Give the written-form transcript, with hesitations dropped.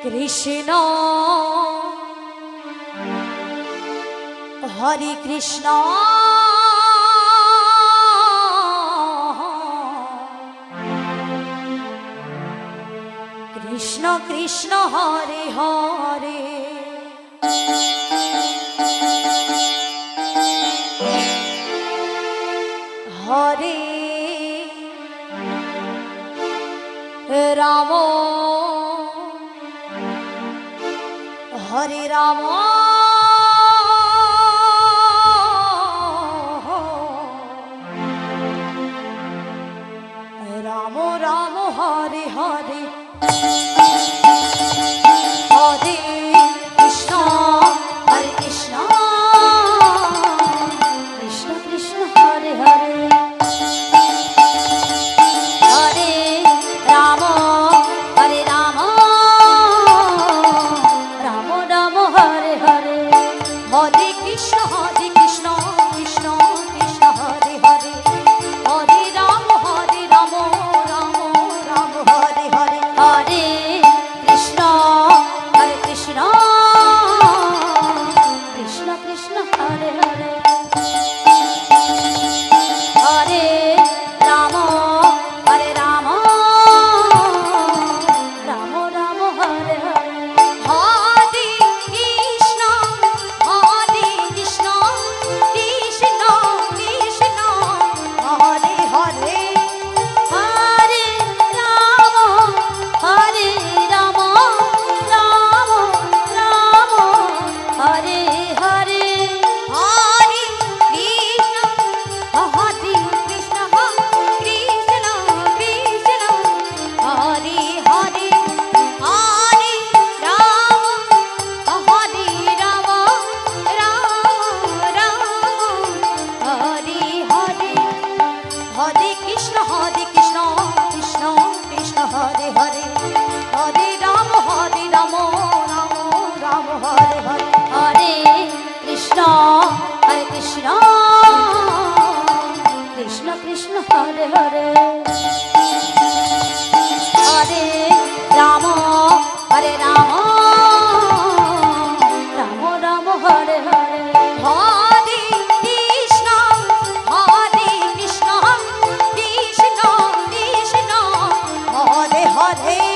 Krishna Hare Krishna Krishna Krishna Hare Hare Hare Ram Hare Ram Ram Ram Hare Hare Hare Krishna Hare Krishna Krishna Krishna Hare Hare Hare Ram Hare Ram Ram Ram Hare Hare Hare Krishna Krishna Krishna Krishna Hare Hare Hare Ram Ram Ram Hare Hare Hare Krishna Hare Krishna Krishna Krishna Hare Hare Hare Ram Ram Ram Hare Hare Hare Krishna Krishna Krishna Krishna Hare Hare Hare Ram Ram Ram Ram Hare Hare Hare Krishna Krishna Krishna Krishna Hare Hare Hare Ram Ram Ram Hare Hare Hare Krishna Krishna Krishna Krishna Hare Hare Hare Ram Ram Ram Hare Hare Hare Krishna Krishna Krishna Krishna Hare Hare Hare Ram Ram Ram Hare Hare Hare Krishna Krishna Krishna Krishna Hare Hare